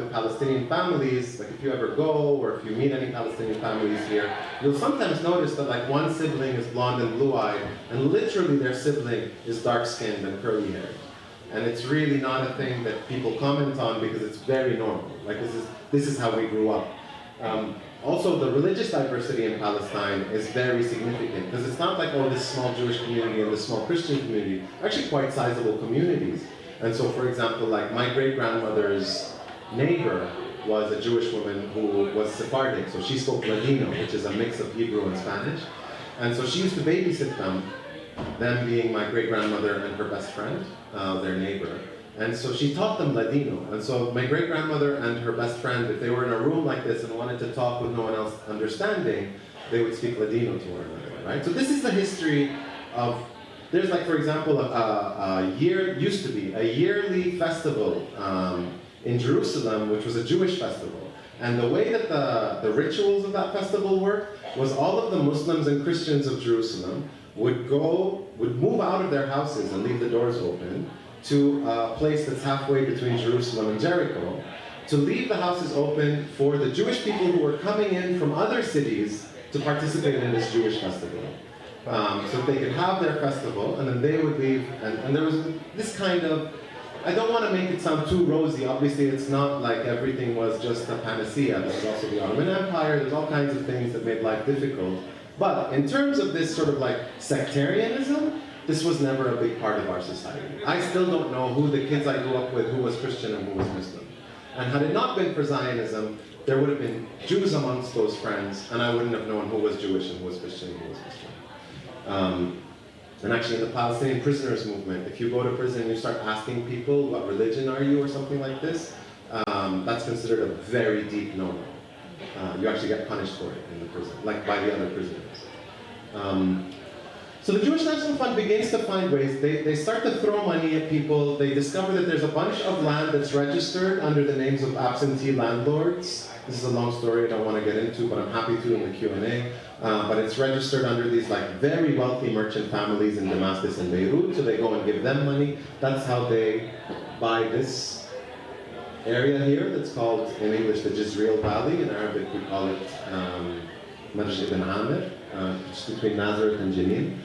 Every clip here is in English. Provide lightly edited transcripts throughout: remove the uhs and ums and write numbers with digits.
with Palestinian families, like if you ever go or if you meet any Palestinian families here, you'll sometimes notice that like one sibling is blonde and blue-eyed, and literally their sibling is dark-skinned and curly-haired. And it's really not a thing that people comment on because it's very normal. Like this is how we grew up. Also, the religious diversity in Palestine is very significant because it's not like, oh, this small Jewish community and this small Christian community, actually quite sizable communities. And so, for example, like my great-grandmother's neighbor was a Jewish woman who was Sephardic, so she spoke Ladino, which is a mix of Hebrew and Spanish. And so she used to babysit them being my great-grandmother and her best friend, their neighbor. And so she taught them Ladino. And so my great-grandmother and her best friend, if they were in a room like this and wanted to talk with no one else understanding, they would speak Ladino to one another, right? So this is the history of, there's like, for example, used to be a yearly festival in Jerusalem, which was a Jewish festival. And the way that the rituals of that festival worked was all of the Muslims and Christians of Jerusalem would move out of their houses and leave the doors open to a place that's halfway between Jerusalem and Jericho, to leave the houses open for the Jewish people who were coming in from other cities to participate in this Jewish festival. So that they could have their festival, and then they would leave, and there was this kind of, I don't want to make it sound too rosy, obviously it's not like everything was just a panacea. There was also the Ottoman Empire, there's all kinds of things that made life difficult. But in terms of this sort of like sectarianism, this was never a big part of our society. I still don't know who the kids I grew up with, who was Christian and who was Muslim. And had it not been for Zionism, there would have been Jews amongst those friends, and I wouldn't have known who was Jewish and who was Christian and who was Muslim. And actually in the Palestinian prisoners movement, if you go to prison and you start asking people, what religion are you or something like this, that's considered a very deep no-no. You actually get punished for it in the prison, like by the other prisoners. So the Jewish National Fund begins to find ways. They start to throw money at people. They discover that there's a bunch of land that's registered under the names of absentee landlords. This is a long story I don't want to get into, but I'm happy to in the Q&A. But it's registered under these like very wealthy merchant families in Damascus and Beirut, so they go and give them money. That's how they buy this area here that's called, in English, the Jezreel Valley. In Arabic, we call it Marj ibn Amir, just between Nazareth and Jenin.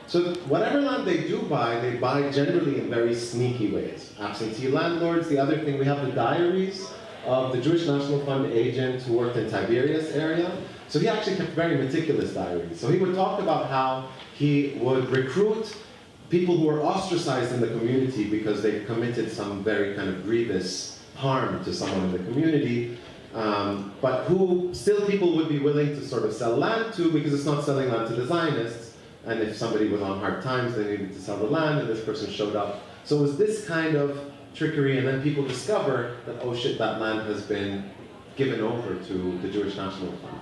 So whatever land they buy generally in very sneaky ways. Absentee landlords. The other thing, we have the diaries of the Jewish National Fund agent who worked in Tiberias area. So he actually kept very meticulous diaries. So he would talk about how he would recruit people who were ostracized in the community because they committed some very kind of grievous harm to someone in the community, but who still people would be willing to sort of sell land to because it's not selling land to the Zionists. And if somebody was on hard times, they needed to sell the land, and this person showed up. So it was this kind of trickery, and then people discover that, oh shit, that land has been given over to the Jewish National Fund.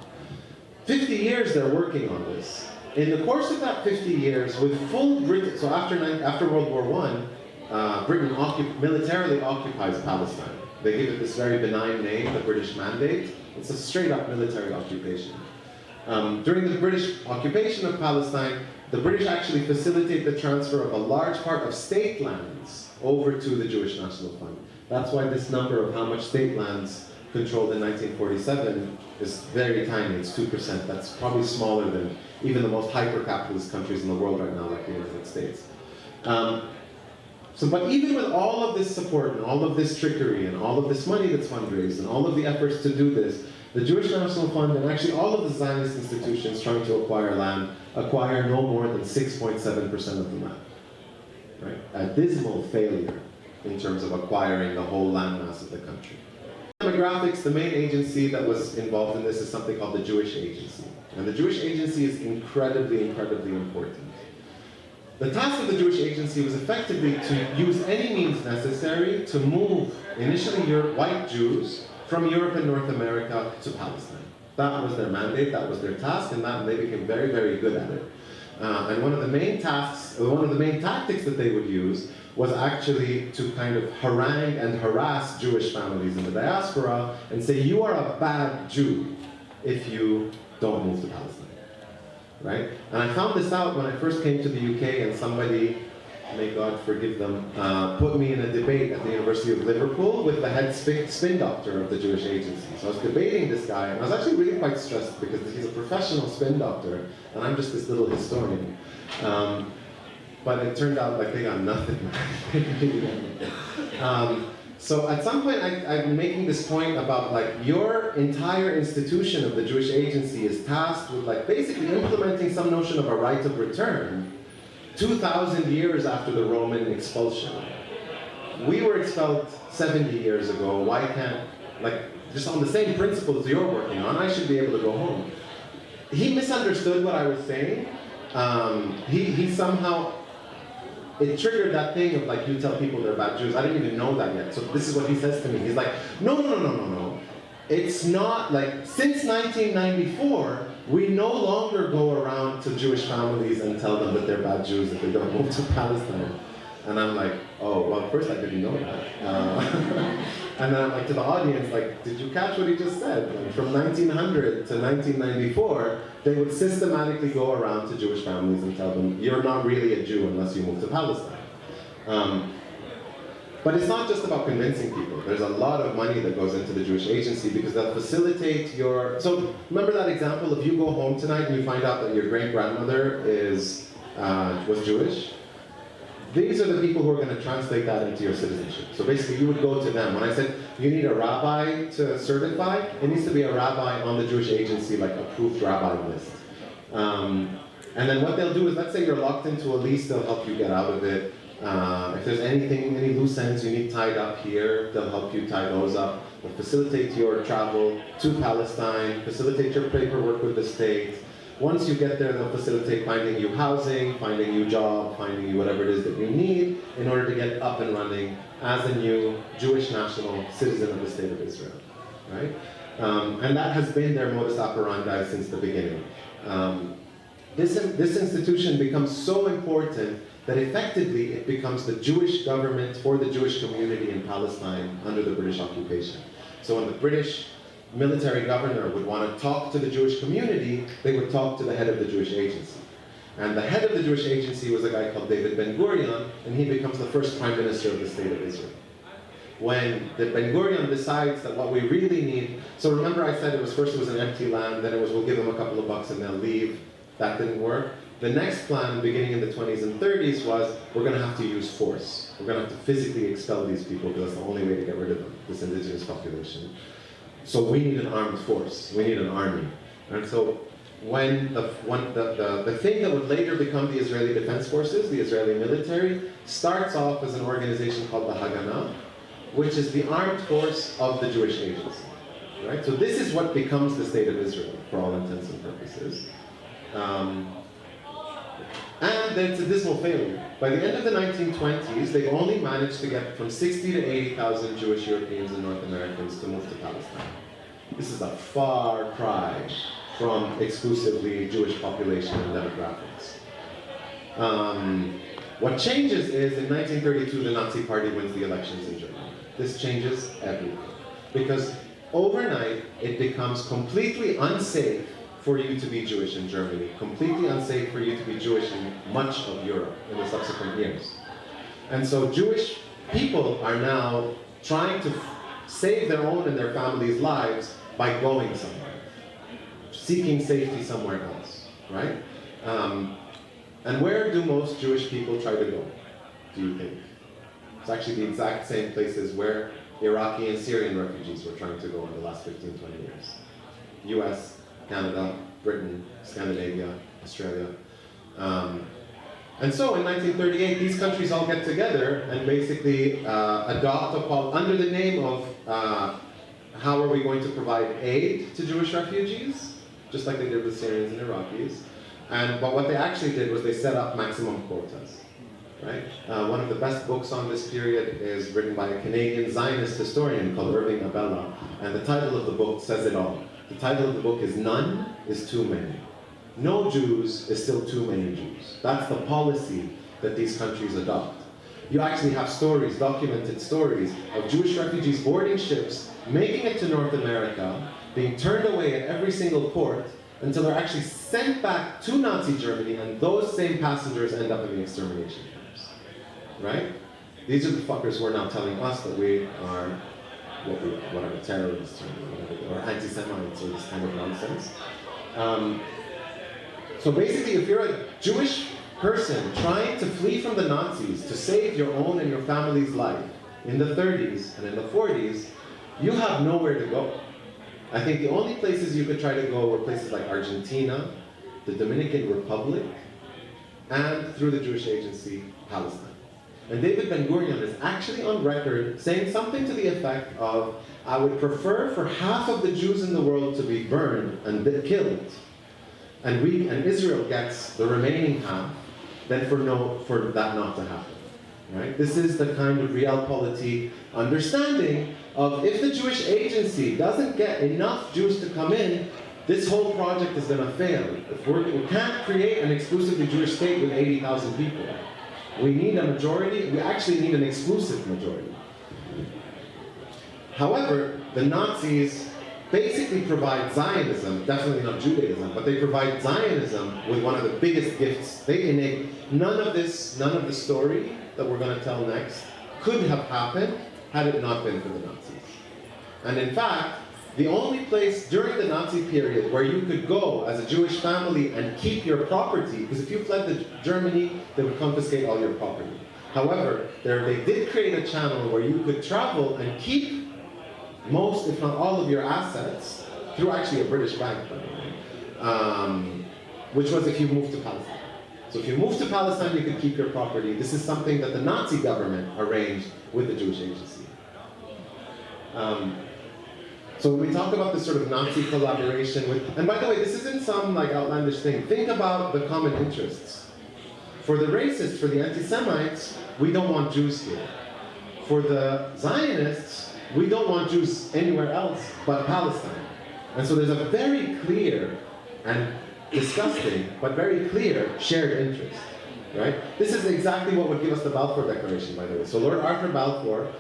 50 years they're working on this. In the course of that 50 years, with full Britain, so after World War I, Britain militarily occupies Palestine. They give it this very benign name, the British Mandate. It's a straight up military occupation. During the British occupation of Palestine, the British actually facilitate the transfer of a large part of state lands over to the Jewish National Fund. That's why this number of how much state lands controlled in 1947 is very tiny, it's 2%. That's probably smaller than even the most hyper-capitalist countries in the world right now, like the United States. But even with all of this support and all of this trickery and all of this money that's fundraised and all of the efforts to do this, the Jewish National Fund and actually all of the Zionist institutions trying to acquire land acquire no more than 6.7% of the land. Right? A dismal failure in terms of acquiring the whole landmass of the country. Demographics, the main agency that was involved in this is something called the Jewish Agency. And the Jewish Agency is incredibly, incredibly important. The task of the Jewish Agency was effectively to use any means necessary to move initially white Jews from Europe and North America to Palestine. That was their mandate, that was their task, and they became very, very good at it. And one of the main tactics that they would use was actually to kind of harangue and harass Jewish families in the diaspora and say, you are a bad Jew if you don't move to Palestine, right? And I found this out when I first came to the UK and somebody may God forgive them, put me in a debate at the University of Liverpool with the head spin doctor of the Jewish agency. So I was debating this guy, and I was actually really quite stressed because he's a professional spin doctor, and I'm just this little historian. But it turned out like they got nothing. So at some point, I'm making this point about like your entire institution of the Jewish agency is tasked with like basically implementing some notion of a right of return 2,000 years after the Roman expulsion. We were expelled 70 years ago. Why can't, like, just on the same principles you're working on, I should be able to go home. He misunderstood what I was saying. He somehow, it triggered that thing of like, you tell people they're bad Jews. I didn't even know that yet. So this is what he says to me. He's like, no. It's not like, since 1994, we no longer go around to Jewish families and tell them that they're bad Jews if they don't move to Palestine. And I'm like, oh, well, first I didn't know that. And then I'm like to the audience, like, did you catch what he just said? Like, from 1900 to 1994, they would systematically go around to Jewish families and tell them, you're not really a Jew unless you move to Palestine. But it's not just about convincing people. There's a lot of money that goes into the Jewish agency because they'll facilitate your... So remember that example, if you go home tonight and you find out that your great-grandmother was Jewish? These are the people who are going to translate that into your citizenship. So basically you would go to them. When I said you need a rabbi to certify, it needs to be a rabbi on the Jewish agency, like approved rabbi list. And then what they'll do is, let's say you're locked into a lease, they'll help you get out of it. If there's any loose ends you need tied up here, they'll help you tie those up. They'll facilitate your travel to Palestine, facilitate your paperwork with the state. Once you get there, they'll facilitate finding you housing, finding you job, finding you whatever it is that you need in order to get up and running as a new Jewish national citizen of the state of Israel, right? And that has been their modus operandi since the beginning. This institution becomes so important that effectively it becomes the Jewish government for the Jewish community in Palestine under the British occupation. So when the British military governor would want to talk to the Jewish community, they would talk to the head of the Jewish agency. And the head of the Jewish agency was a guy called David Ben-Gurion, and he becomes the first prime minister of the state of Israel. When the Ben-Gurion decides that what we really need, so remember I said first it was an empty land, then it was we'll give them a couple of bucks and they'll leave. That didn't work. The next plan, beginning in the 20s and 30s, was we're going to have to use force. We're going to have to physically expel these people because that's the only way to get rid of them, this indigenous population. So we need an armed force. We need an army. And so when the thing that would later become the Israeli Defense Forces, the Israeli military, starts off as an organization called the Haganah, which is the armed force of the Jewish agency. Right? So this is what becomes the state of Israel, for all intents and purposes. And it's a dismal failure. By the end of the 1920s, they've only managed to get from 60 to 80,000 Jewish Europeans and North Americans to move to Palestine. This is a far cry from exclusively Jewish population and demographics. What changes is, in 1932, the Nazi Party wins the elections in Germany. This changes everything. Because overnight, it becomes completely unsafe for you to be Jewish in Germany, completely unsafe for you to be Jewish in much of Europe in the subsequent years. And so Jewish people are now trying to save their own and their families' lives by going somewhere, seeking safety somewhere else, right? And where do most Jewish people try to go, do you think? It's actually the exact same places where Iraqi and Syrian refugees were trying to go in the last 15, 20 years. US, Canada, Britain, Scandinavia, Australia. And so in 1938, these countries all get together and basically adopt under the name of how are we going to provide aid to Jewish refugees, just like they did with Syrians and Iraqis. But what they actually did was they set up maximum quotas. Right? One of the best books on this period is written by a Canadian Zionist historian called Irving Abella, and the title of the book says it all. The title of the book is None is Too Many. No Jews is still too many Jews. That's the policy that these countries adopt. You actually have stories, documented stories, of Jewish refugees boarding ships, making it to North America, being turned away at every single port, until they're actually sent back to Nazi Germany, and those same passengers end up in the extermination camps. right? These are the fuckers who are now telling us that we are whatever, terrorists or anti-Semites or this kind of nonsense. So basically, if you're a Jewish person trying to flee from the Nazis to save your own and your family's life in the 30s and in the 40s, you have nowhere to go. I think the only places you could try to go were places like Argentina, the Dominican Republic, and through the Jewish Agency, Palestine. And David Ben-Gurion is actually on record saying something to the effect of, I would prefer for half of the Jews in the world to be burned and killed, and Israel gets the remaining half, than for that not to happen. Right? This is the kind of realpolitik understanding of, if the Jewish Agency doesn't get enough Jews to come in, this whole project is going to fail. If we can't create an exclusively Jewish state with 80,000 people. We need a majority, we actually need an exclusive majority. However, the Nazis basically provide Zionism, definitely not Judaism, but they provide Zionism with one of the biggest gifts. They innate none of the story that we're going to tell next could have happened had it not been for the Nazis. And in fact, the only place during the Nazi period where you could go as a Jewish family and keep your property, because if you fled to Germany, they would confiscate all your property. However, they did create a channel where you could travel and keep most, if not all, of your assets through actually a British bank, by the way, which was if you moved to Palestine. So if you moved to Palestine, you could keep your property. This is something that the Nazi government arranged with the Jewish Agency. So when we talk about this sort of Nazi collaboration with, and by the way, this isn't some like outlandish thing. Think about the common interests. For the racists, for the anti-Semites, we don't want Jews here. For the Zionists, we don't want Jews anywhere else but Palestine. And so there's a very clear and disgusting, but very clear shared interest, right? This is exactly what would give us the Balfour Declaration, by the way. So Lord Arthur Balfour,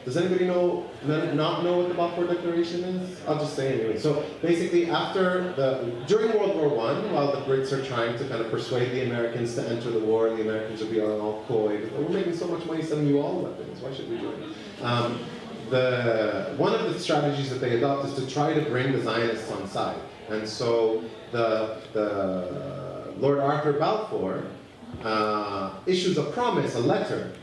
does anybody not know what the Balfour Declaration is? I'll just say anyway. So basically, during World War I, while the Brits are trying to kind of persuade the Americans to enter the war, and the Americans will be all coy, we're making so much money selling you all weapons, why should we do it? One of the strategies that they adopt is to try to bring the Zionists on side. And so the Lord Arthur Balfour issues a promise, a letter.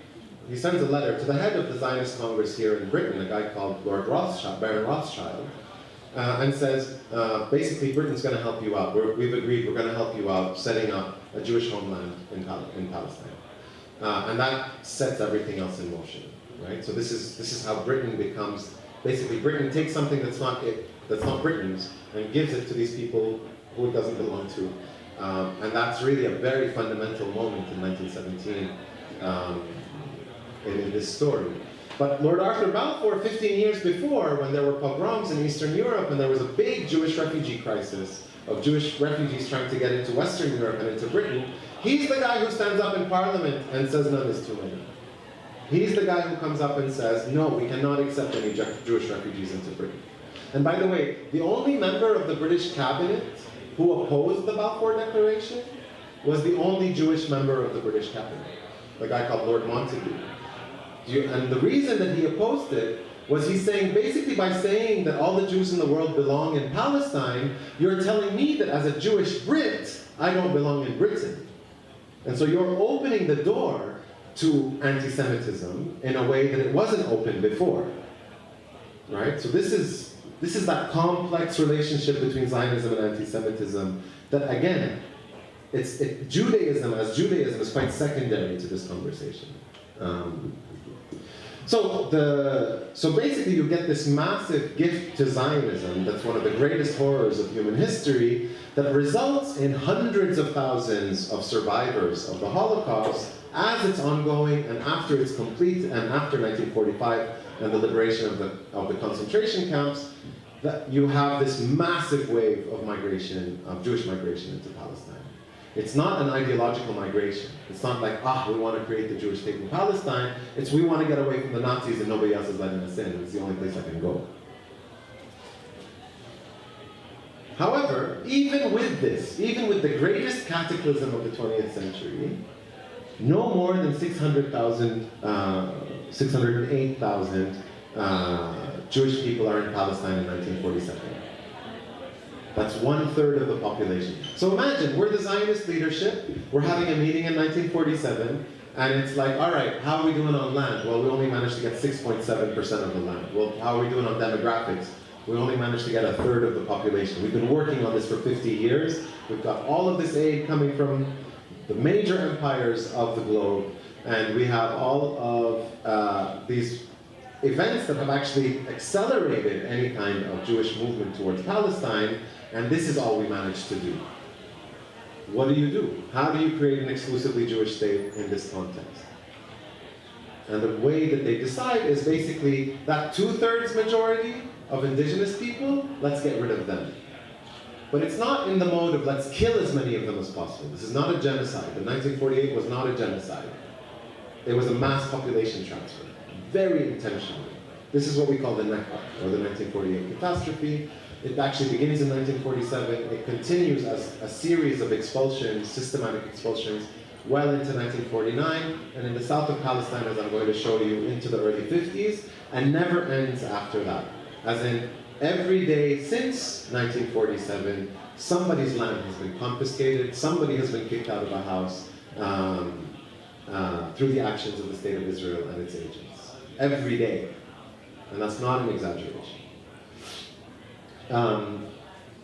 He sends a letter to the head of the Zionist Congress here in Britain, a guy called Lord Rothschild, Baron Rothschild, and says, basically, Britain's going to help you out. We've agreed we're going to help you out setting up a Jewish homeland in Palestine. And that sets everything else in motion, right? So this is how Britain becomes, basically, Britain takes something that's not Britain's and gives it to these people who it doesn't belong to. And that's really a very fundamental moment in 1917. In this story. But Lord Arthur Balfour, 15 years before, when there were pogroms in Eastern Europe and there was a big Jewish refugee crisis of Jewish refugees trying to get into Western Europe and into Britain, he's the guy who stands up in Parliament and says none is too many. He's the guy who comes up and says, no, we cannot accept any Jewish refugees into Britain. And by the way, the only member of the British cabinet who opposed the Balfour Declaration was the only Jewish member of the British cabinet, the guy called Lord Montagu. And the reason that he opposed it was he's saying, basically by saying that all the Jews in the world belong in Palestine, you're telling me that as a Jewish Brit, I don't belong in Britain. And so you're opening the door to anti-Semitism in a way that it wasn't open before. Right? So this is that complex relationship between Zionism and anti-Semitism that, again, Judaism is quite secondary to this conversation. So basically you get this massive gift to Zionism that's one of the greatest horrors of human history that results in hundreds of thousands of survivors of the Holocaust as it's ongoing and after it's complete and after 1945 and the liberation of the concentration camps, that you have this massive wave of migration, of Jewish migration into Palestine. It's not an ideological migration. It's not like, we want to create the Jewish state in Palestine. It's we want to get away from the Nazis and nobody else is letting us in. It's the only place I can go. However, even with this, even with the greatest cataclysm of the 20th century, no more than 608,000 Jewish people are in Palestine in 1947. That's 1/3 of the population. So imagine, we're the Zionist leadership, we're having a meeting in 1947, and it's like, all right, how are we doing on land? Well, we only managed to get 6.7% of the land. Well, how are we doing on demographics? We only managed to get 1/3 of the population. We've been working on this for 50 years. We've got all of this aid coming from the major empires of the globe, and we have all of these events that have actually accelerated any kind of Jewish movement towards Palestine, and this is all we managed to do. What do? How do you create an exclusively Jewish state in this context? And the way that they decide is basically that 2/3 majority of indigenous people, let's get rid of them. But it's not in the mode of let's kill as many of them as possible. This is not a genocide. The 1948 was not a genocide. It was a mass population transfer, very intentional. This is what we call the Nakba, or the 1948 catastrophe. It actually begins in 1947. It continues as a series of expulsions, systematic expulsions, well into 1949, and in the south of Palestine, as I'm going to show you, into the early 50s, and never ends after that. As in, every day since 1947, somebody's land has been confiscated, somebody has been kicked out of a house through the actions of the State of Israel and its agents. Every day. And that's not an exaggeration.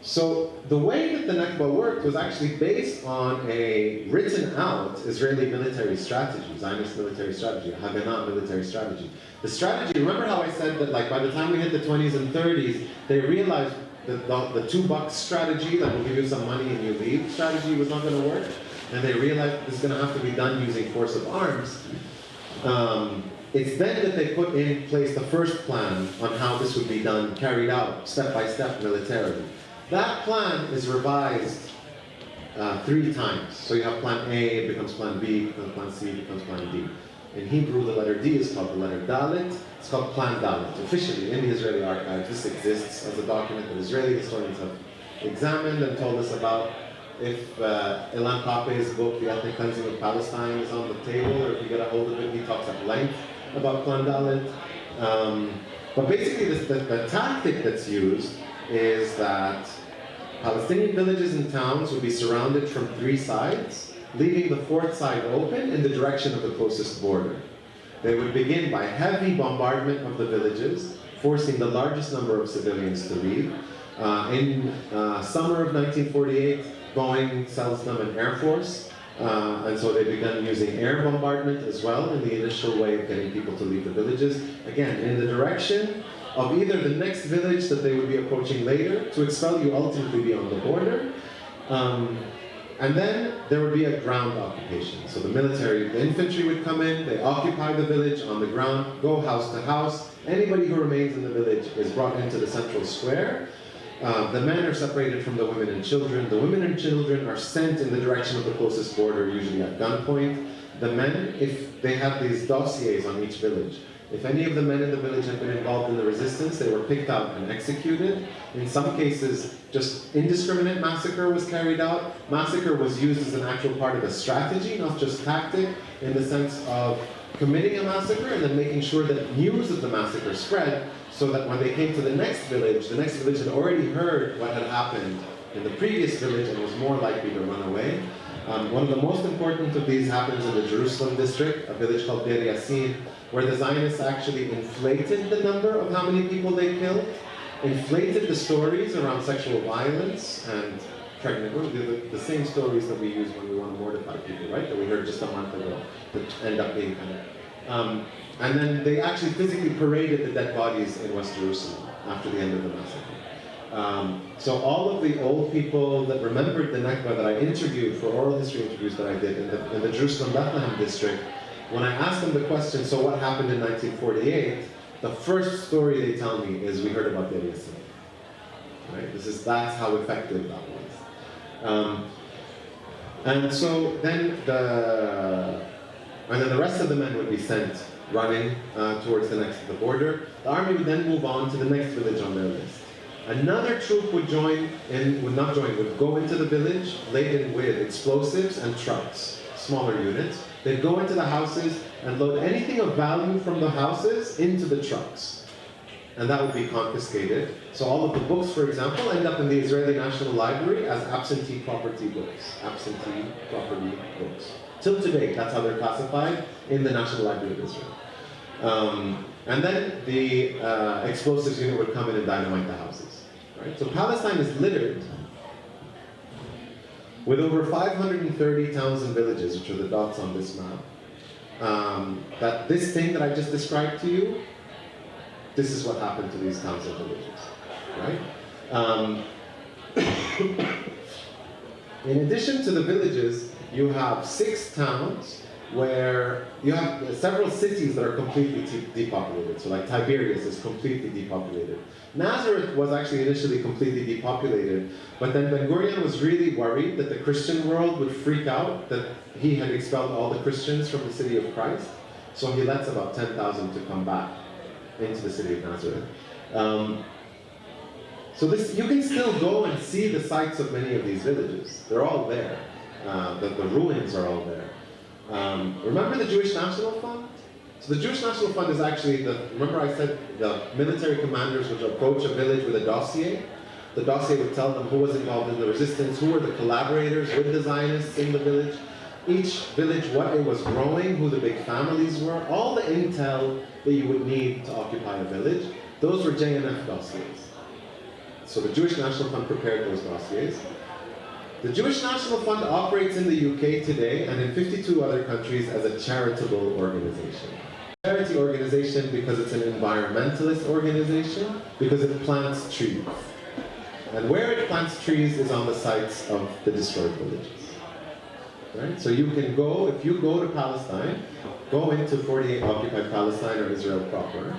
So the way that the Nakba worked was actually based on a written out Israeli military strategy, Zionist military strategy, Haganah military strategy. The strategy, remember how I said that like by the time we hit the 20s and 30s, they realized that the $2 strategy, that will give you some money and you leave strategy was not going to work? And they realized this is going to have to be done using force of arms. It's then that they put in place the first plan on how this would be done, carried out, step by step militarily. That plan is revised 3 times. So you have plan A, it becomes plan B, becomes plan C, becomes plan D. In Hebrew, the letter D is called the letter Dalet. It's called Plan Dalet. Officially, in the Israeli archives, this exists as a document that Israeli historians have examined and told us about. If Ilan Pape's book, The Ethnic Cleansing of Palestine, is on the table, or if you get a hold of it, he talks at length about Plan Dalet. But basically, the tactic that's used is that Palestinian villages and towns would be surrounded from 3 sides, leaving the 4th side open in the direction of the closest border. They would begin by heavy bombardment of the villages, forcing the largest number of civilians to leave. In summer of 1948, Boeing sells them an Air Force, and so they began using air bombardment as well in the initial way of getting people to leave the villages. Again, in the direction of either the next village that they would be approaching later to expel you ultimately beyond the border. And then there would be a ground occupation. So the military, the infantry would come in, they occupy the village on the ground, go house to house. Anybody who remains in the village is brought into the central square. The men are separated from the women and children. The women and children are sent in the direction of the closest border, usually at gunpoint. The men, if they have these dossiers on each village, if any of the men in the village had been involved in the resistance, they were picked out and executed. In some cases, just indiscriminate massacre was carried out. Massacre was used as an actual part of a strategy, not just tactic, in the sense of committing a massacre and then making sure that news of the massacre spread, so that when they came to the next village had already heard what had happened in the previous village and was more likely to run away. One of the most important of these happens in the Jerusalem district, a village called Deir Yassin, where the Zionists actually inflated the number of how many people they killed, inflated the stories around sexual violence and pregnant women, the same stories that we use when we want to mortify people, right? That we heard just a month ago, that end up being kind of. And then they actually physically paraded the dead bodies in West Jerusalem after the end of the massacre. So all of the old people that remembered the Nakba that I interviewed for oral history interviews that I did in the Jerusalem Bethlehem district, when I asked them the question, so what happened in 1948, the first story they tell me is we heard about Deir Yassin. Right? That's how effective that was. And so then the rest of the men would be sent running towards the border. The army would then move on to the next village on their list. Another troop would go into the village laden with explosives and trucks, smaller units, They'd go into the houses and load anything of value from the houses into the trucks. And that would be confiscated. So all of the books, for example, end up in the Israeli National Library as absentee property books. Absentee property books. Till today, that's how they're classified in the National Library of Israel. And then the explosives unit would come in and dynamite the houses. Right? So Palestine is littered with over 530 towns and villages, which are the dots on this map. That this thing that I just described to you, this is what happened to these towns and villages, right? In addition to the villages, you have 6 towns where you have several cities that are completely depopulated. So like Tiberias is completely depopulated. Nazareth was actually initially completely depopulated, but then Ben Gurion was really worried that the Christian world would freak out that he had expelled all the Christians from the city of Christ. So he lets about 10,000 to come back into the city of Nazareth. So this, you can still go and see the sites of many of these villages. They're all there. The ruins are all there. Remember the Jewish National Fund? So the Jewish National Fund is actually, remember I said the military commanders would approach a village with a dossier? The dossier would tell them who was involved in the resistance, who were the collaborators with the Zionists in the village, each village, what it was growing, who the big families were, all the intel that you would need to occupy a village. Those were JNF dossiers. So the Jewish National Fund prepared those dossiers. The Jewish National Fund operates in the UK today and in 52 other countries as a charitable organization. Charity organization because it's an environmentalist organization, because it plants trees. And where it plants trees is on the sites of the destroyed villages. Right? So you can go, if you go to Palestine, go into 48 occupied Palestine or Israel proper,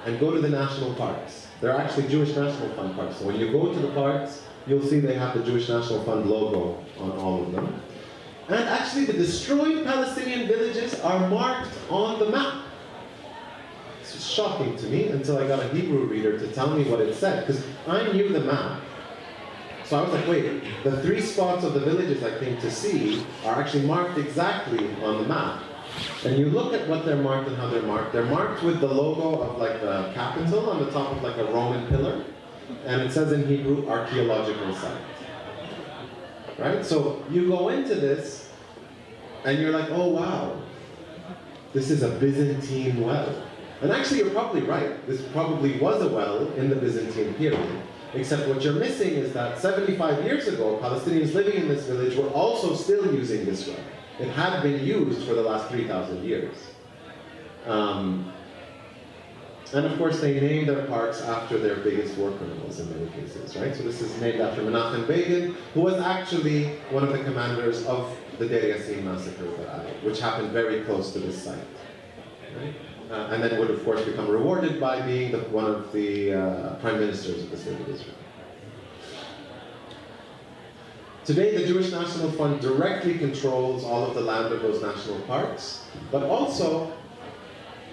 and go to the national parks. They're actually Jewish National Fund parks. So when you go to the parks, you'll see they have the Jewish National Fund logo on all of them. And actually the destroyed Palestinian villages are marked on the map. It's shocking to me until I got a Hebrew reader to tell me what it said, because I knew the map. So I was like, wait, the 3 spots of the villages I came to see are actually marked exactly on the map. And you look at what they're marked and how they're marked. They're marked with the logo of like the capital on the top of like a Roman pillar. And it says in Hebrew, archaeological site. Right? So you go into this and you're like, oh wow, this is a Byzantine well. And actually you're probably right. This probably was a well in the Byzantine period. Except what you're missing is that 75 years ago, Palestinians living in this village were also still using this well. It had been used for the last 3,000 years. And of course, they named their parks after their biggest war criminals in many cases, right? So this is named after Menachem Begin, who was actually one of the commanders of the Deir Yassin massacre, which happened very close to this site. Right? And then would, of course, become rewarded by being one of the prime ministers of the state of Israel. Today, the Jewish National Fund directly controls all of the land of those national parks, but also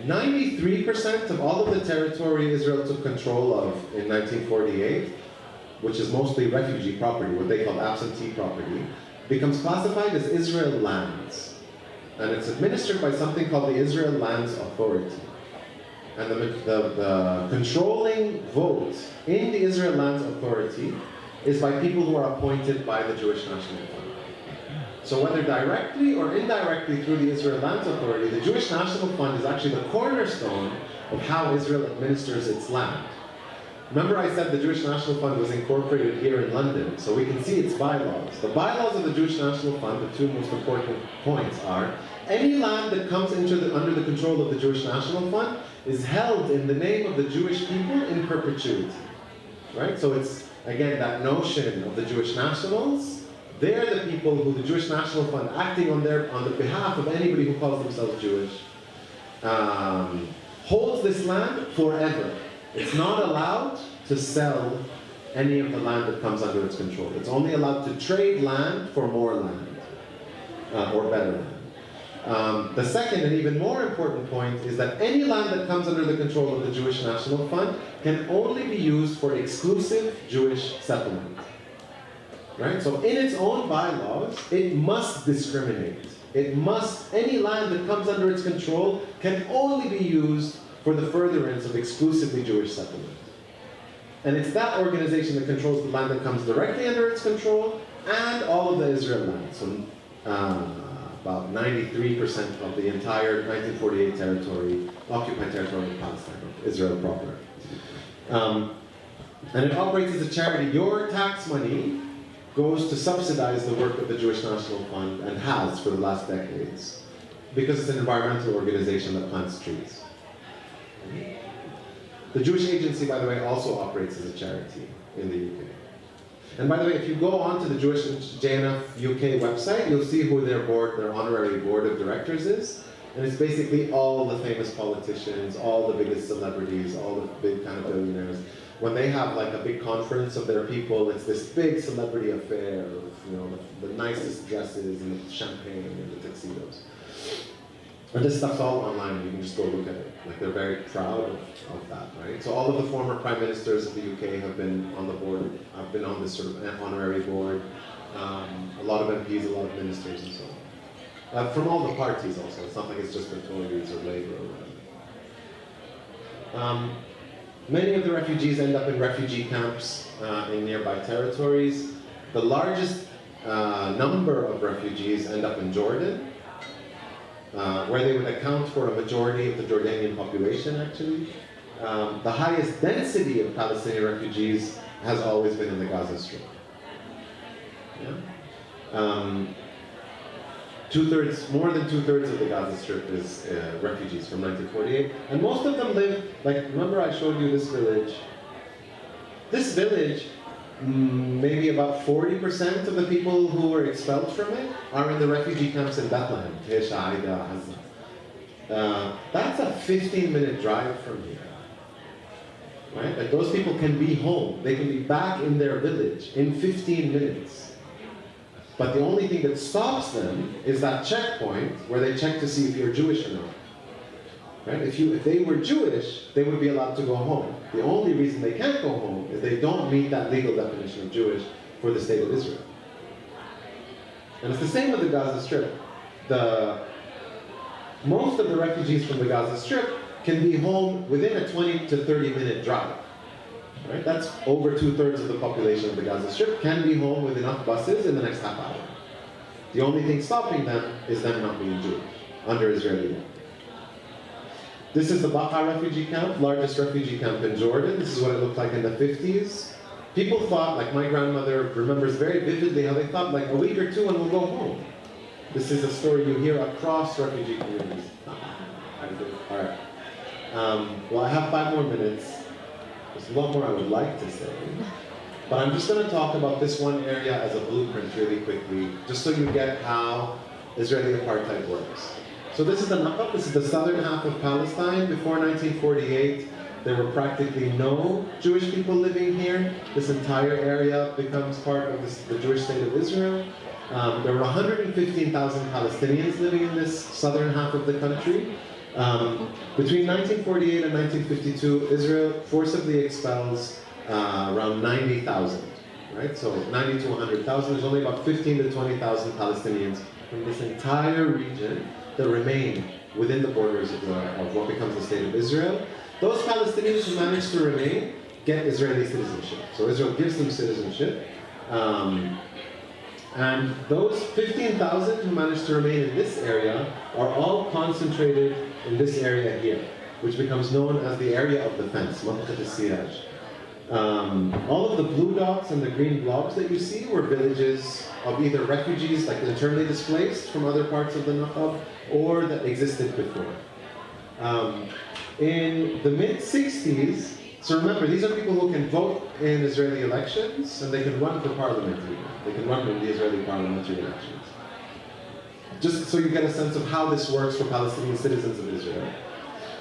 93% of all of the territory Israel took control of in 1948, which is mostly refugee property, what they call absentee property, becomes classified as Israel lands. And it's administered by something called the Israel Lands Authority. And the controlling vote in the Israel Lands Authority is by people who are appointed by the Jewish National Fund. So whether directly or indirectly through the Israel Lands Authority, the Jewish National Fund is actually the cornerstone of how Israel administers its land. Remember I said the Jewish National Fund was incorporated here in London, so we can see its bylaws. The bylaws of the Jewish National Fund, the 2 most important points are, any land that comes under the control of the Jewish National Fund is held in the name of the Jewish people in perpetuity. Right? So it's, again, that notion of the Jewish nationals. They're the people who the Jewish National Fund, acting on the behalf of anybody who calls themselves Jewish, holds this land forever. It's not allowed to sell any of the land that comes under its control. It's only allowed to trade land for more land, or better land. The second and even more important point is that any land that comes under the control of the Jewish National Fund can only be used for exclusive Jewish settlement. Right? So in its own bylaws, it must discriminate any land that comes under its control can only be used for the furtherance of exclusively Jewish settlement. And it's that organization that controls the land that comes directly under its control and all of the Israel land. So about 93% of the entire 1948 territory, occupied territory of Palestine, Israel proper. And it operates as a charity. Your tax money goes to subsidize the work of the Jewish National Fund, and has for the last decades, because it's an environmental organization that plants trees. The Jewish Agency, by the way, also operates as a charity in the UK. And by the way, if you go onto the Jewish JNF UK website, you'll see who their honorary board of directors is. And it's basically all the famous politicians, all the biggest celebrities, all the big kind of billionaires. When they have like a big conference of their people, it's this big celebrity affair of, you know, the nicest dresses and the champagne and the tuxedos. And this stuff's all online, you can just go look at it. Like, they're very proud of that, right? So all of the former prime ministers of the UK have been on the board, have been on this sort of honorary board. A lot of MPs, a lot of ministers and so on. From all the parties also, it's not like it's just the Tories or Labour or whatever. Many of the refugees end up in refugee camps in nearby territories. The largest number of refugees end up in Jordan, where they would account for a majority of the Jordanian population, actually. The highest density of Palestinian refugees has always been in the Gaza Strip. Yeah? More than two-thirds of the Gaza Strip is refugees from 1948. And most of them live, like, remember I showed you this village? This village, maybe about 40% of the people who were expelled from it are in the refugee camps in Bethlehem, Hazem. That's a 15-minute drive from here. Right? Like, those people can be home. They can be back in their village in 15 minutes. But the only thing that stops them is that checkpoint where they check to see if you're Jewish or not. Right? If they were Jewish, they would be allowed to go home. The only reason they can't go home is they don't meet that legal definition of Jewish for the state of Israel. And it's the same with the Gaza Strip. Most of the refugees from the Gaza Strip can be home within a 20 to 30-minute drive. Right? That's over two-thirds of the population of the Gaza Strip can be home with enough buses in the next half hour. The only thing stopping them is them not being Jewish, under Israeli law. This is the Baqa refugee camp, largest refugee camp in Jordan. This is what it looked like in the 50s. People thought, like my grandmother remembers very vividly how they thought, like, a week or two and we'll go home. This is a story you hear across refugee communities. All right. Well, I have 5 more minutes. There's a lot more I would like to say. But I'm just going to talk about this one area as a blueprint really quickly, just so you get how Israeli apartheid works. So this is the Naqab, this is the southern half of Palestine. Before 1948, there were practically no Jewish people living here. This entire area becomes part of the Jewish state of Israel. There were 115,000 Palestinians living in this southern half of the country. Between 1948 and 1952, Israel forcibly expels around 90,000, right? So 90 to 100,000. There's only about 15 to 20,000 Palestinians from this entire region that remain within the borders of what becomes the state of Israel. Those Palestinians who manage to remain get Israeli citizenship. So Israel gives them citizenship. And those 15,000 who manage to remain in this area are all concentrated in this area here, which becomes known as the area of defense, Mantiqat al-Siraj. All of the blue dots and the green blobs that you see were villages of either refugees, like internally displaced from other parts of the Naqab, or that existed before. In the mid-60s, so remember, these are people who can vote in Israeli elections, and they can run for parliament even. They can run in the Israeli parliamentary elections. Just so you get a sense of how this works for Palestinian citizens of Israel.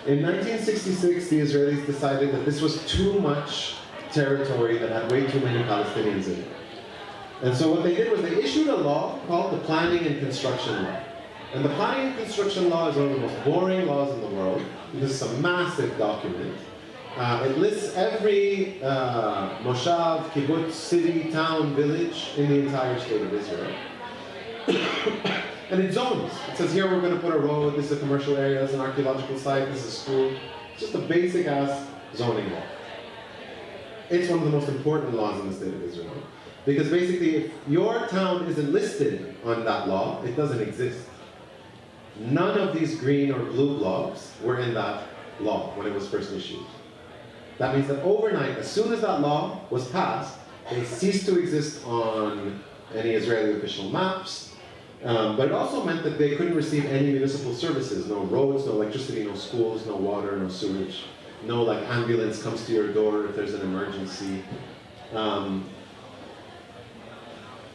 In 1966, the Israelis decided that this was too much territory that had way too many Palestinians in it. And so what they did was they issued a law called the Planning and Construction Law. And the Planning and Construction Law is one of the most boring laws in the world. This is a massive document. It lists every moshav, kibbutz, city, town, village in the entire state of Israel. And it zones. It says here we're going to put a road, this is a commercial area, this is an archaeological site, this is a school. It's just a basic ass zoning law. It's one of the most important laws in the state of Israel. Because basically, if your town isn't listed on that law, it doesn't exist. None of these green or blue blobs were in that law when it was first issued. That means that overnight, as soon as that law was passed, they ceased to exist on any Israeli official maps. But it also meant that they couldn't receive any municipal services, no roads, no electricity, no schools, no water, no sewage, no like ambulance comes to your door if there's an emergency.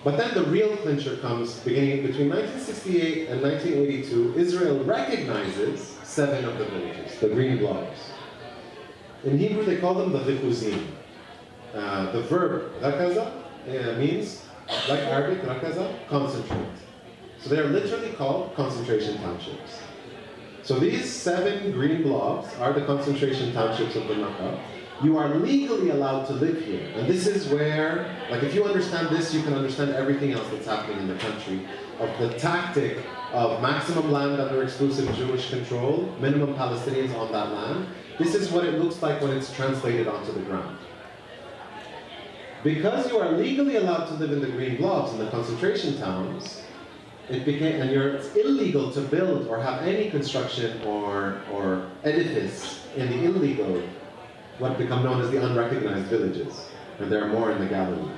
But then the real clincher comes beginning between 1968 and 1982. Israel recognizes 7 of the villages, the green blobs. In Hebrew, they call them the rikuzim. The verb rakaza means, like Arabic, rakaza, concentrate. So they are literally called concentration townships. So these 7 green blobs are the concentration townships of the Nakba. You are legally allowed to live here. And this is where, like if you understand this, you can understand everything else that's happening in the country. Of the tactic of maximum land under exclusive Jewish control, minimum Palestinians on that land. This is what it looks like when it's translated onto the ground. Because you are legally allowed to live in the green blobs in the concentration towns, it's illegal to build or have any construction or edifice in the illegal, what become known as the unrecognized villages. And there are more in the Galilee.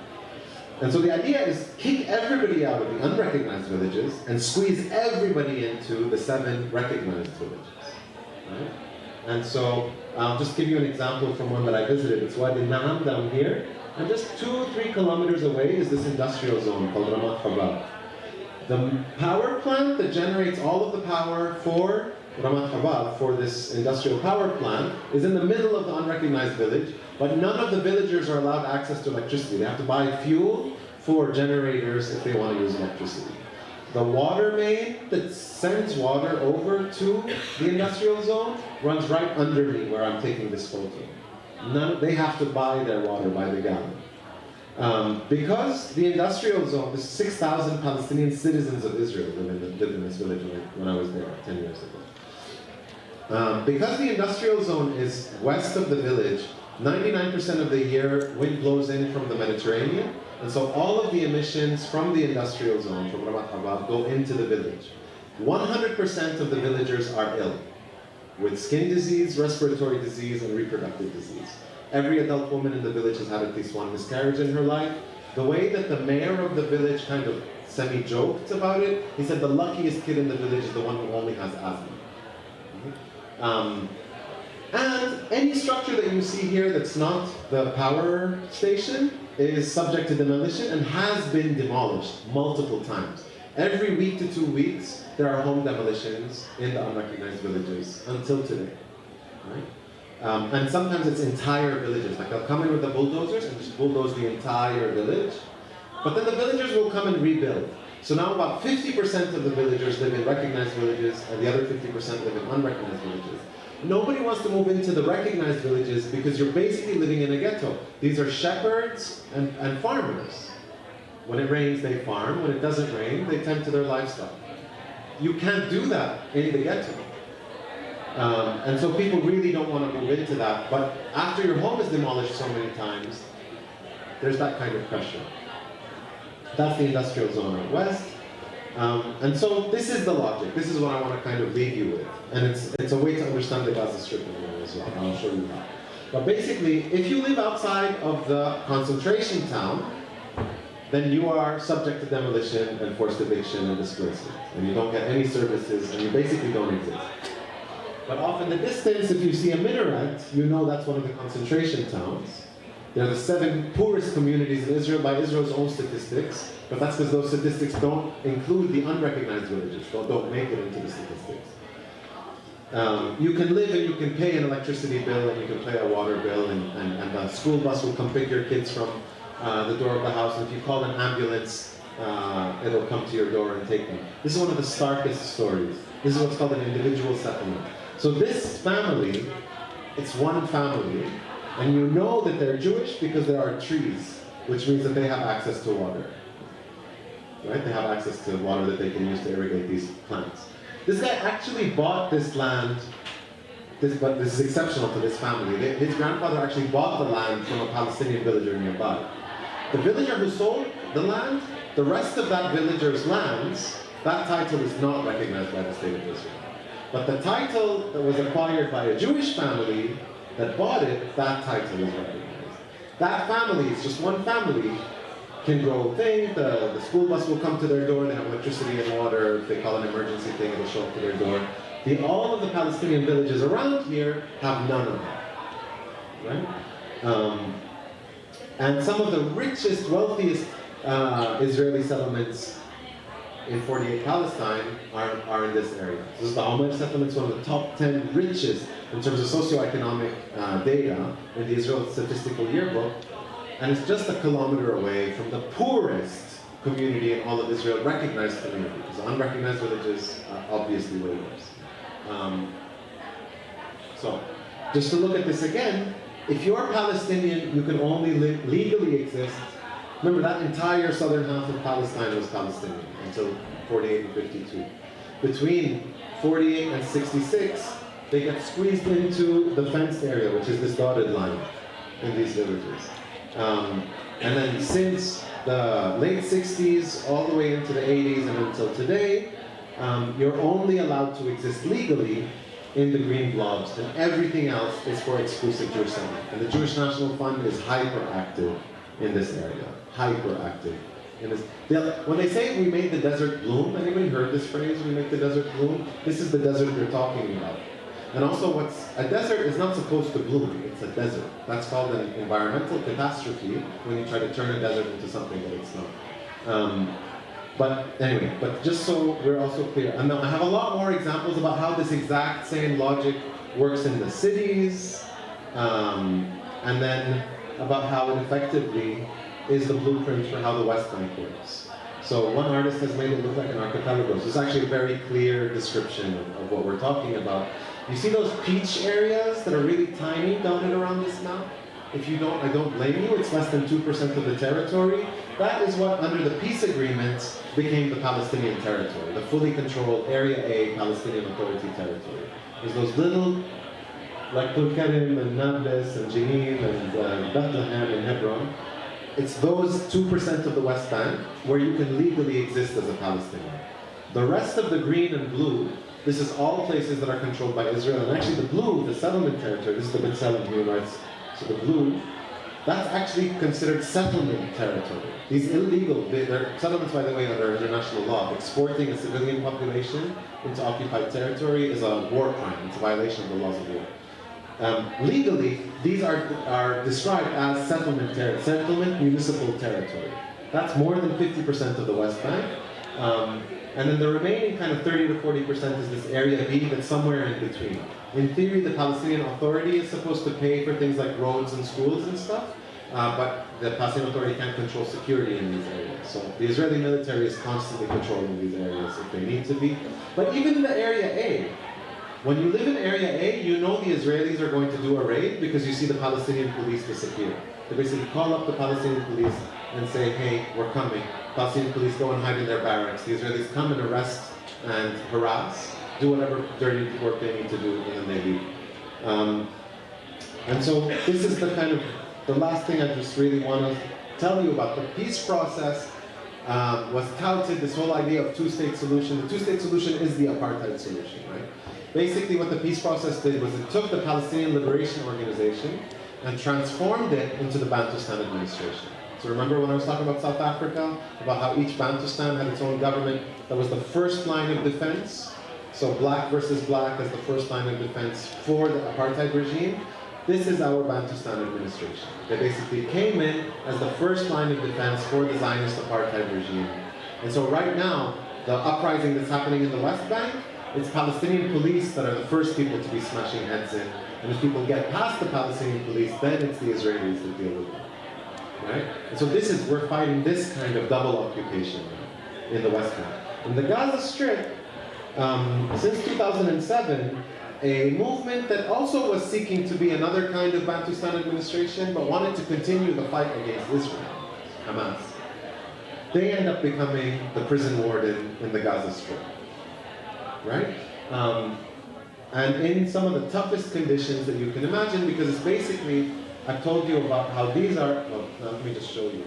And so the idea is kick everybody out of the unrecognized villages and squeeze everybody into the 7 recognized villages. Right? And so I'll just give you an example from one that I visited. It's Wadi Na'am down here. And just 2 or 3 kilometers away is this industrial zone called Ramat Habab. The power plant that generates all of the power for Ramat Habab, for this industrial power plant, is in the middle of the unrecognized village, but none of the villagers are allowed access to electricity. They have to buy fuel for generators if they want to use electricity. The water main that sends water over to the industrial zone runs right under me where I'm taking this photo. They have to buy their water by the gallon. Because the industrial zone, there's 6,000 Palestinian citizens of Israel live in this village when I was there 10 years ago. Because the industrial zone is west of the village, 99% of the year wind blows in from the Mediterranean, and so all of the emissions from the industrial zone, from Ramat Habab, go into the village. 100% of the villagers are ill, with skin disease, respiratory disease, and reproductive disease. Every adult woman in the village has had at least 1 miscarriage in her life. The way that the mayor of the village kind of semi-joked about it, he said the luckiest kid in the village is the one who only has asthma. And any structure that you see here that's not the power station is subject to demolition and has been demolished multiple times. Every week to 2 weeks, there are home demolitions in the unrecognized villages until today. Right? And sometimes it's entire villages. Like they'll come in with the bulldozers and just bulldoze the entire village. But then the villagers will come and rebuild. So now about 50% of the villagers live in recognized villages and the other 50% live in unrecognized villages. Nobody wants to move into the recognized villages because you're basically living in a ghetto. These are shepherds and farmers. When it rains, they farm. When it doesn't rain, they tend to their livestock. You can't do that in the ghetto. And so people really don't want to move into that. But after your home is demolished so many times, there's that kind of pressure. That's the industrial zone out west. And so this is the logic. This is what I want to kind of leave you with. And it's a way to understand the Gaza Strip in there as well. I'll show you how. But basically, if you live outside of the concentration town, then you are subject to demolition and forced eviction and displacement. And you don't get any services, and you basically don't exist. But off in the distance, if you see a minaret, you know that's one of the concentration towns. They're the 7 poorest communities in Israel by Israel's own statistics, but that's because those statistics don't include the unrecognized villages, don't make it into the statistics. You can live and you can pay an electricity bill and you can pay a water bill, and the school bus will come pick your kids from the door of the house, and if you call an ambulance, it'll come to your door and take them. This is one of the starkest stories. This is what's called an individual settlement. So this family, it's one family, and you know that they're Jewish because there are trees, which means that they have access to water. right? They have access to water that they can use to irrigate these plants. This guy actually bought this land, but this is exceptional to this family. His grandfather actually bought the land from a Palestinian villager nearby. The villager who sold the land, the rest of that villager's lands, that title is not recognized by the state of Israel. But the title that was acquired by a Jewish family that bought it, that title is recognized. That family, it's just one family, can grow things, the school bus will come to their door, they have electricity and water, if they call an emergency thing, it'll show up to their door. All of the Palestinian villages around here have none of that, right? And some of the richest, wealthiest Israeli settlements in 48 Palestine are in this area. This is the Homer settlement, it's one of the top 10 richest in terms of socioeconomic data in the Israel Statistical Yearbook. And it's just a kilometer away from the poorest community in all of Israel, recognized community, because unrecognized villages are obviously way worse. So, just to look at this again, if you're Palestinian, you can only legally exist. Remember, that entire southern half of Palestine was Palestinian until 48 and 52. Between 48 and 66, they get squeezed into the fenced area, which is this dotted line in these villages. And then since the late 60s, all the way into the 80s and until today, you're only allowed to exist legally in the green blobs, and everything else is for exclusive Jewish settlement. And the Jewish National Fund is hyperactive in this area, hyperactive. When they say we made the desert bloom, anybody heard this phrase, we make the desert bloom? This is the desert they're talking about. And also a desert is not supposed to bloom, it's a desert. That's called an environmental catastrophe when you try to turn a desert into something that it's not. But anyway, just so we're also clear, and I have a lot more examples about how this exact same logic works in the cities, and then about how it effectively is the blueprint for how the West Bank works. So one artist has made it look like an archipelago. So it's actually a very clear description of what we're talking about. You see those peach areas that are really tiny dotted around this map? If you don't, I don't blame you, it's less than 2% of the territory. That is what, under the peace agreements, became the Palestinian territory, the fully controlled Area A Palestinian Authority territory. There's those little, like Tulkarim and Nablus and Jenin and Bethlehem and Hebron. It's those 2% of the West Bank where you can legally exist as a Palestinian. The rest of the green and blue, this is all places that are controlled by Israel. And actually the blue, the settlement territory, this is the B'Tselem human rights. So the blue, that's actually considered settlement territory. These illegal, they're settlements, by the way, under international law. Exporting a civilian population into occupied territory is a war crime. It's a violation of the laws of war. Legally, these are described as settlement municipal territory. That's more than 50% of the West Bank. And then the remaining kind of 30 to 40% is this Area B that's somewhere in between. In theory, the Palestinian Authority is supposed to pay for things like roads and schools and stuff, but the Palestinian Authority can't control security in these areas. So the Israeli military is constantly controlling these areas if they need to be. But even in the Area A, when you live in Area A, you know the Israelis are going to do a raid because you see the Palestinian police disappear. They basically call up the Palestinian police and say, hey, we're coming. Palestinian police go and hide in their barracks. The Israelis come and arrest and harass, do whatever dirty work they need to do, and then they leave. And so this is the kind of, the last thing I just really want to tell you about. The peace process was touted, this whole idea of two-state solution. The two-state solution is the apartheid solution, right? Basically what the peace process did was it took the Palestinian Liberation Organization and transformed it into the Bantustan administration. So remember when I was talking about South Africa, about how each Bantustan had its own government that was the first line of defense? So black versus black as the first line of defense for the apartheid regime. This is our Bantustan administration. They basically came in as the first line of defense for the Zionist apartheid regime. And so right now, the uprising that's happening in the West Bank, it's Palestinian police that are the first people to be smashing heads in. And if people get past the Palestinian police, then it's the Israelis that deal with them. Right? And so we're fighting this kind of double occupation in the West Bank. In the Gaza Strip, since 2007, a movement that also was seeking to be another kind of Bantustan administration, but wanted to continue the fight against Israel, Hamas. they end up becoming the prison warden in the Gaza Strip, right? And in some of the toughest conditions that you can imagine, because it's basically, I've told you about how these are, well, now let me just show you.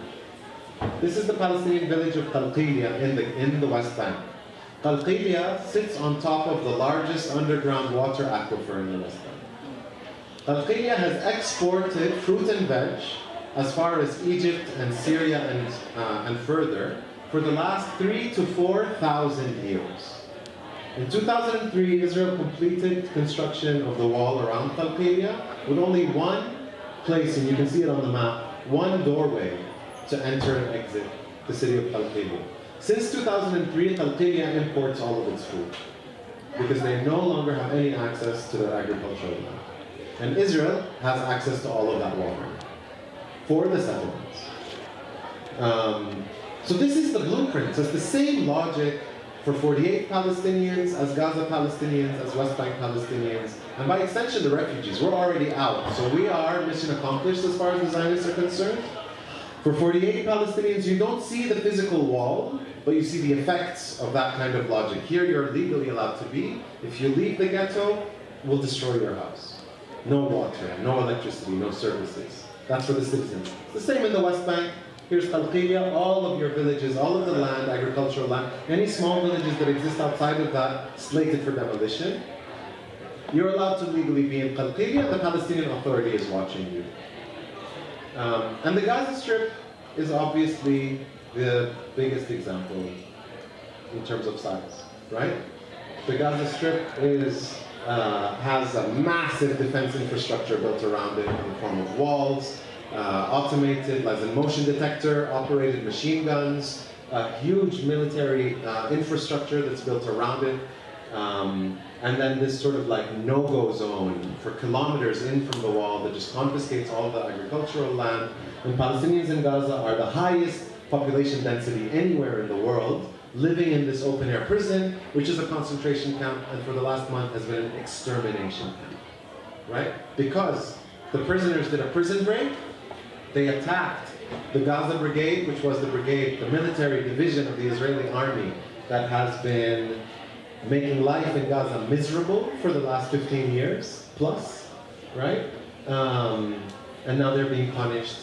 This is the Palestinian village of Qalqilia in the West Bank. Qalqilia sits on top of the largest underground water aquifer in the West Bank. Qalqilia has exported fruit and veg as far as Egypt and Syria and further for the last 3,000 to 4,000 years. In 2003, Israel completed construction of the wall around Qalqilia with only one place, and you can see it on the map, one doorway to enter and exit the city of Qalqilia. Since 2003, Qalqilia imports all of its food because they no longer have any access to their agricultural land. And Israel has access to all of that water for the settlements. So this is the blueprint. So it's the same logic for 48 Palestinians, as Gaza Palestinians, as West Bank Palestinians, and by extension the refugees. We're already out. So we are mission accomplished as far as the Zionists are concerned. For 48 Palestinians, you don't see the physical wall, but you see the effects of that kind of logic. Here you're legally allowed to be. If you leave the ghetto, we'll destroy your house. No water, no electricity, no services. That's for the citizens. It's the same in the West Bank. Here's Qalqilia, all of your villages, all of the land, agricultural land, any small villages that exist outside of that, slated for demolition. You're allowed to legally be in Qalqilia, the Palestinian Authority is watching you. And the Gaza Strip is obviously the biggest example in terms of size, right? The Gaza Strip has a massive defense infrastructure built around it in the form of walls, automated, as a motion detector, operated machine guns, a huge military infrastructure that's built around it, and then this sort of like no-go zone for kilometers in from the wall that just confiscates all the agricultural land. And Palestinians in Gaza are the highest population density anywhere in the world, living in this open-air prison, which is a concentration camp, and for the last month has been an extermination camp, right? Because the prisoners did a prison break. They attacked the Gaza Brigade, which was the military division of the Israeli army that has been making life in Gaza miserable for the last 15 years plus, right? And now they're being punished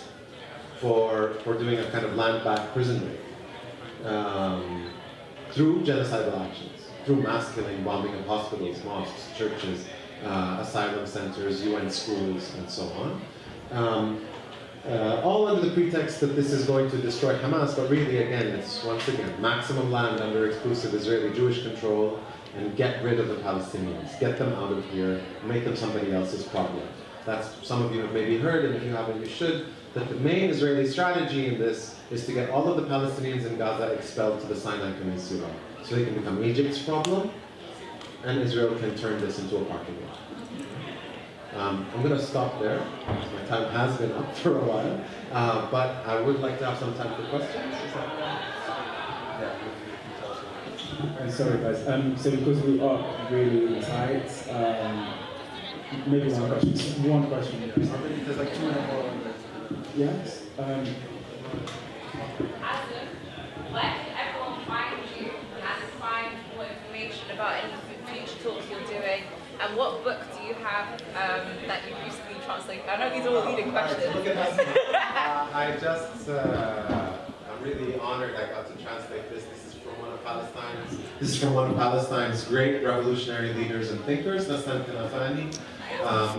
for doing a kind of land-back prison break through genocidal actions, through mass killing, bombing of hospitals, mosques, churches, asylum centers, UN schools, and so on. All under the pretext that this is going to destroy Hamas, but really, again, it's once again maximum land under exclusive Israeli Jewish control, and get rid of the Palestinians, get them out of here, make them somebody else's problem. That's, some of you have maybe heard, and if you haven't, you should, that the main Israeli strategy in this is to get all of the Palestinians in Gaza expelled to the Sinai Peninsula, so they can become Egypt's problem, and Israel can turn this into a parking lot. I'm going to stop there. My time has been up for a while, but I would like to have some time for questions. Sorry guys, so because we are really tight, maybe one question. There's like 2 more. Yes? Hazem, where can everyone find you and find more information about any future talks you're doing? And what book do you have that you've recently translated? I know these are all leading questions. I'm really honored I got to translate this. This is from one of Palestine's great revolutionary leaders and thinkers, Nassim Kanafani.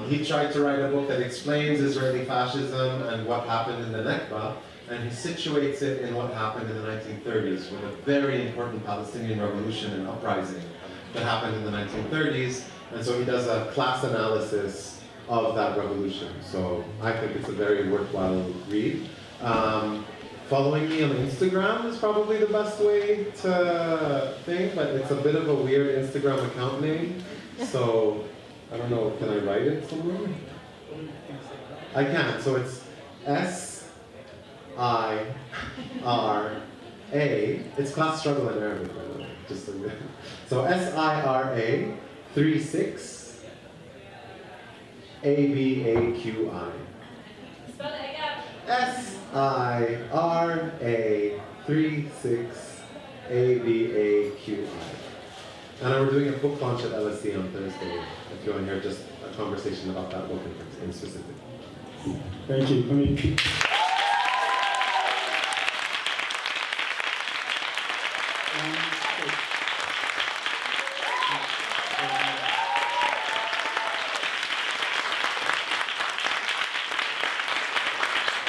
He tried to write a book that explains Israeli fascism and what happened in the Nakba, and he situates it in what happened in the 1930s, with a very important Palestinian revolution and uprising that happened in the 1930s. And so he does a class analysis of that revolution. So I think it's a very worthwhile read. Following me on Instagram is probably the best way to think, but it's a bit of a weird Instagram account name. So I don't know, can I write it somewhere? I can. So it's S-I-R-A. It's class struggle in Arabic, by the way. Just so you know. So S-I-R-A 36 A-B-A-Q-I. Spell it again. S-I-R-A 36AVAQI. And we're doing a book launch at LSE on Thursday, if you want to hear just a conversation about that book in specific. Thank you. I mean,